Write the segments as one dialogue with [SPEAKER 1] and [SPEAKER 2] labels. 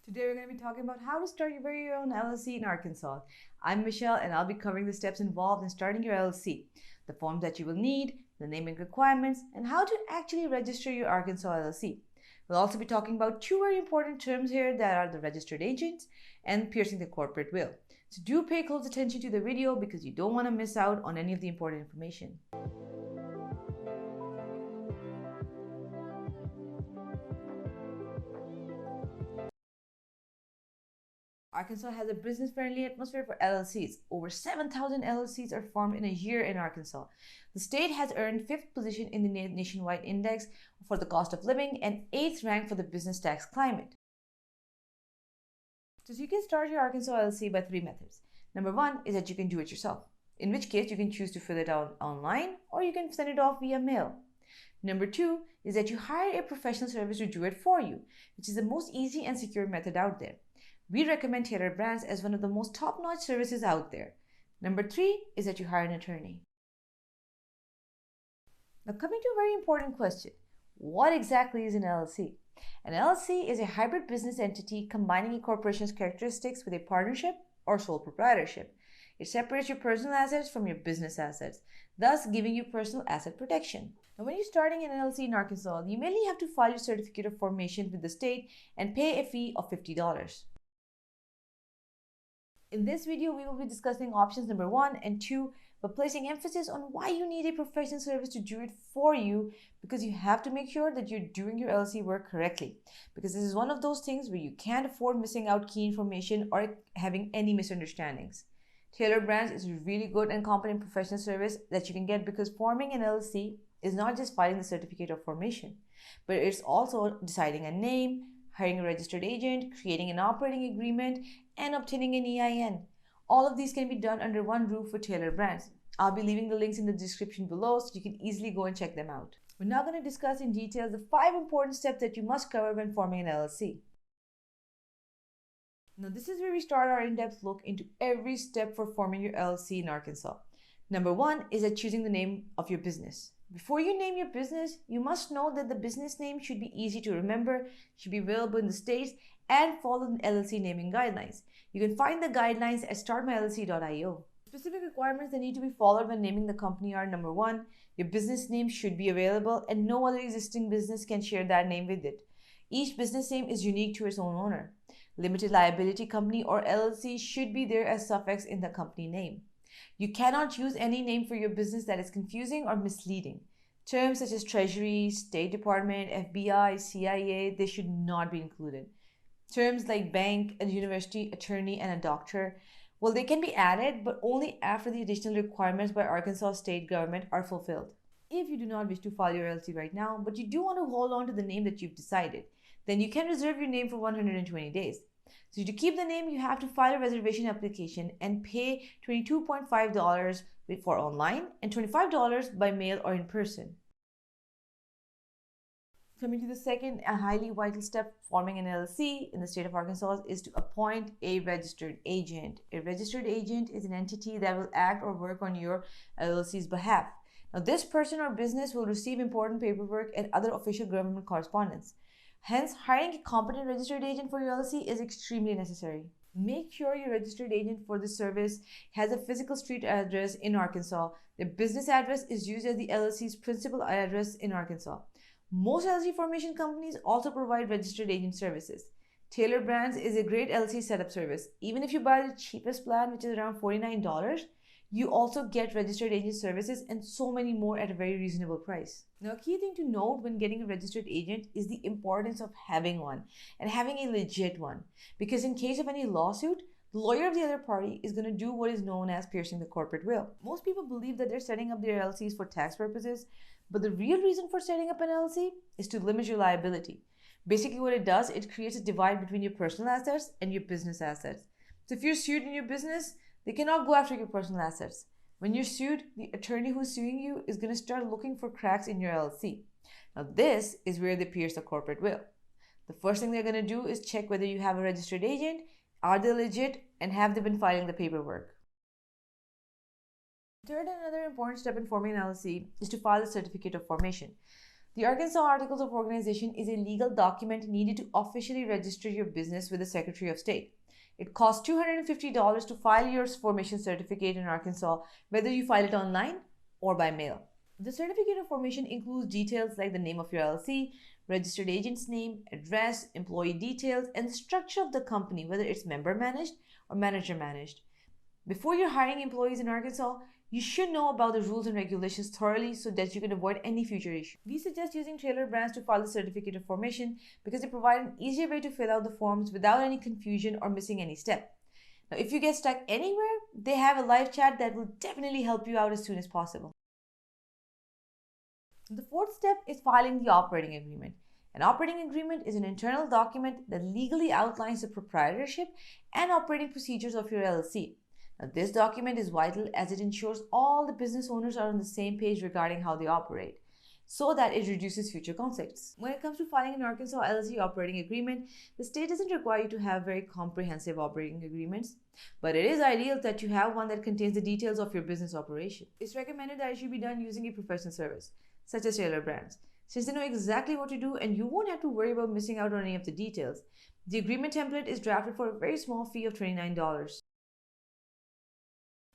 [SPEAKER 1] Today we're going to be talking about how to start your very own LLC in Arkansas. I'm Michelle and I'll be covering the steps involved in starting your LLC, the forms that you will need, the naming requirements, and how to actually register your Arkansas LLC. We'll also be talking about two very important terms here that are the registered agents and piercing the corporate will. So do pay close attention to the video because you don't want to miss out on any of the important information. Arkansas has a business-friendly atmosphere for LLCs. Over 7,000 LLCs are formed in a year in Arkansas. The state has earned 5th position in the nationwide index for the cost of living and 8th rank for the business tax climate. So you can start your Arkansas LLC by 3 methods. Number 1 is that you can do it yourself, in which case you can choose to fill it out online or you can send it off via mail. Number 2 is that you hire a professional service to do it for you, which is the most easy and secure method out there. We recommend TailorBrands as one of the most top-notch services out there. Number 3 is that you hire an attorney. Now coming to a very important question, what exactly is an LLC? An LLC is a hybrid business entity combining a corporation's characteristics with a partnership or sole proprietorship. It separates your personal assets from your business assets, thus giving you personal asset protection. Now, when you're starting an LLC in Arkansas, you mainly have to file your certificate of formation with the state and pay a fee of $50. In this video, we will be discussing options number 1 and 2, but placing emphasis on why you need a professional service to do it for you, because you have to make sure that you're doing your LLC work correctly, because this is one of those things where you can't afford missing out key information or having any misunderstandings. TailorBrands is a really good and competent professional service that you can get, because forming an LLC is not just filing the certificate of formation, but it's also deciding a name, hiring a registered agent, creating an operating agreement, and obtaining an EIN. All of these can be done under one roof for TailorBrands. I'll be leaving the links in the description below so you can easily go and check them out. We're now going to discuss in detail the 5 important steps that you must cover when forming an LLC. Now this is where we start our in-depth look into every step for forming your LLC in Arkansas. Number 1 is at choosing the name of your business. Before you name your business, you must know that the business name should be easy to remember, should be available in the states, and follow the LLC naming guidelines. You can find the guidelines at startmyllc.io. Specific requirements that need to be followed when naming the company are: number 1, your business name should be available and no other existing business can share that name with it. Each business name is unique to its own owner. Limited liability company or LLC should be there as suffix in the company name. You cannot use any name for your business that is confusing or misleading. Terms such as Treasury, State Department, FBI, CIA, they should not be included. Terms like bank, a university, attorney, and a doctor, well, they can be added, but only after the additional requirements by Arkansas state government are fulfilled. If you do not wish to file your LLC right now, but you do want to hold on to the name that you've decided, then you can reserve your name for 120 days. So to keep the name, you have to file a reservation application and pay $22.5 for online and $25 by mail or in person. Coming to the second and highly vital step, forming an LLC in the state of Arkansas, is to appoint a registered agent. A registered agent is an entity that will act or work on your LLC's behalf. Now, this person or business will receive important paperwork and other official government correspondence. Hence, hiring a competent registered agent for your LLC is extremely necessary. Make sure your registered agent for this service has a physical street address in Arkansas. Their business address is used as the LLC's principal address in Arkansas. Most LLC formation companies also provide registered agent services. TailorBrands is a great LLC setup service. Even if you buy the cheapest plan, which is around $49, you also get registered agent services and so many more at a very reasonable price. Now, a key thing to note when getting a registered agent is the importance of having one, and having a legit one. Because in case of any lawsuit, the lawyer of the other party is going to do what is known as piercing the corporate will. Most people believe that they're setting up their LLCs for tax purposes, but the real reason for setting up an LLC is to limit your liability. Basically what it does, it creates a divide between your personal assets and your business assets. So if you're sued in your business, they cannot go after your personal assets. When you're sued, the attorney who's suing you is going to start looking for cracks in your LLC. Now this is where they pierce the corporate will. The first thing they're going to do is check whether you have a registered agent, are they legit, and have they been filing the paperwork. Third and another important step in forming an LLC is to file a certificate of formation. The Arkansas Articles of Organization is a legal document needed to officially register your business with the Secretary of State. It costs $250 to file your formation certificate in Arkansas, whether you file it online or by mail. The certificate of formation includes details like the name of your LLC, registered agent's name, address, employee details, and the structure of the company, whether it's member managed or manager managed. Before you're hiring employees in Arkansas, you should know about the rules and regulations thoroughly so that you can avoid any future issue. We suggest using TailorBrands to file the certificate of formation because they provide an easier way to fill out the forms without any confusion or missing any step. Now, if you get stuck anywhere, they have a live chat that will definitely help you out as soon as possible. The fourth step is filing the operating agreement. An operating agreement is an internal document that legally outlines the proprietorship and operating procedures of your LLC. Now, this document is vital as it ensures all the business owners are on the same page regarding how they operate, so that it reduces future conflicts. When it comes to filing an Arkansas LLC operating agreement, the state doesn't require you to have very comprehensive operating agreements, but it is ideal that you have one that contains the details of your business operation. It's recommended that it should be done using a professional service, such as TailorBrands, since they know exactly what to do and you won't have to worry about missing out on any of the details. The agreement template is drafted for a very small fee of $29.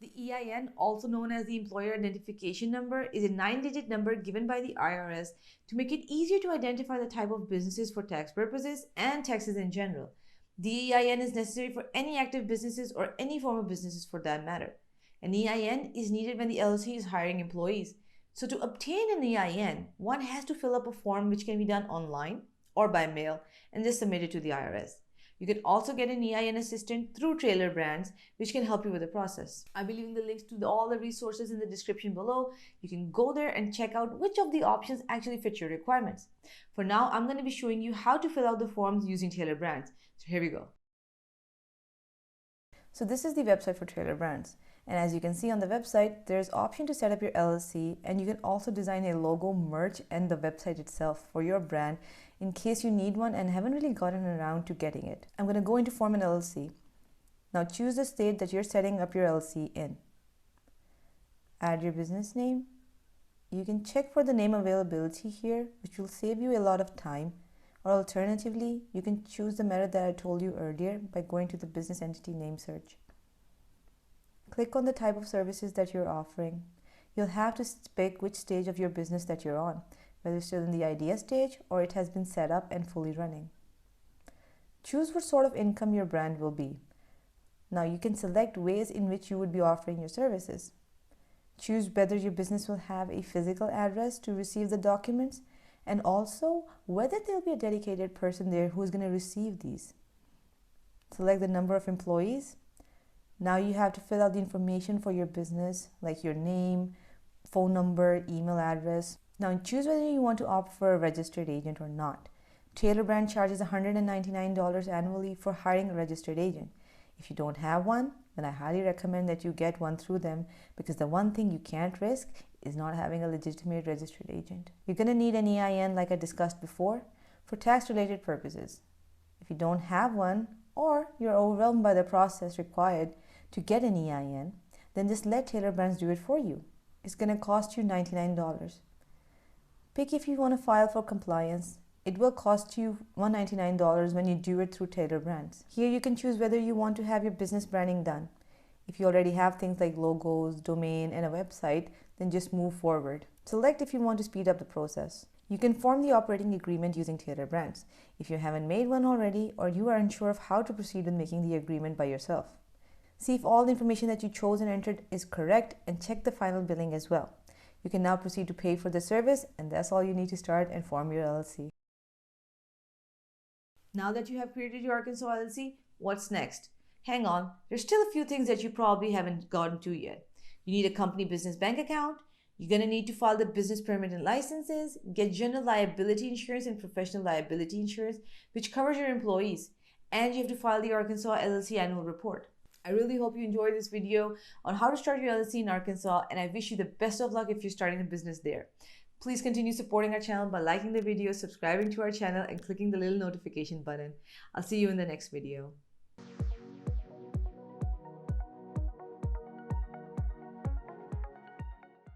[SPEAKER 1] The EIN, also known as the Employer Identification Number, is a 9-digit number given by the IRS to make it easier to identify the type of businesses for tax purposes and taxes in general. The EIN is necessary for any active businesses or any form of businesses for that matter. An EIN is needed when the LLC is hiring employees. So to obtain an EIN, one has to fill up a form which can be done online or by mail and just submit it to the IRS. You can also get an EIN assistant through TailorBrands, which can help you with the process. I'll be leaving the links to all the resources in the description below. You can go there and check out which of the options actually fit your requirements. For now, I'm going to be showing you how to fill out the forms using TailorBrands. So here we go. So this is the website for TailorBrands. And as you can see on the website, there's option to set up your LLC, and you can also design a logo, merch, and the website itself for your brand in case you need one and haven't really gotten around to getting it. I'm going to go into form an LLC. Now choose the state that you're setting up your LLC in. Add your business name. You can check for the name availability here, which will save you a lot of time. Or alternatively, you can choose the method that I told you earlier by going to the business entity name search. Click on the type of services that you're offering. You'll have to pick which stage of your business that you're on, whether it's still in the idea stage or it has been set up and fully running. Choose what sort of income your brand will be. Now you can select ways in which you would be offering your services. Choose whether your business will have a physical address to receive the documents, and also whether there'll be a dedicated person there who is going to receive these. Select the number of employees. Now you have to fill out the information for your business, like your name, phone number, email address. Now choose whether you want to opt for a registered agent or not. TailorBrand charges $199 annually for hiring a registered agent. If you don't have one, then I highly recommend that you get one through them, because the one thing you can't risk is not having a legitimate registered agent. You're going to need an EIN, like I discussed before, for tax-related purposes. If you don't have one, or you're overwhelmed by the process required to get an EIN, then just let TailorBrands do it for you. It's going to cost you $99. Pick if you want to file for compliance. It will cost you $199 when you do it through TailorBrands. Here you can choose whether you want to have your business branding done. If you already have things like logos, domain, and a website, then just move forward. Select if you want to speed up the process. You can form the operating agreement using TailorBrands if you haven't made one already, or you are unsure of how to proceed with making the agreement by yourself. See if all the information that you chose and entered is correct, and check the final billing as well. You can now proceed to pay for the service, and that's all you need to start and form your LLC. Now that you have created your Arkansas LLC, what's next? Hang on, there's still a few things that you probably haven't gotten to yet. You need a company business bank account. You're going to need to file the business permit and licenses, get general liability insurance and professional liability insurance, which covers your employees, and you have to file the Arkansas LLC annual report. I really hope you enjoyed this video on how to start your LLC in Arkansas, and I wish you the best of luck if you're starting a business there. Please continue supporting our channel by liking the video, subscribing to our channel, and clicking the little notification button. I'll see you in the next video.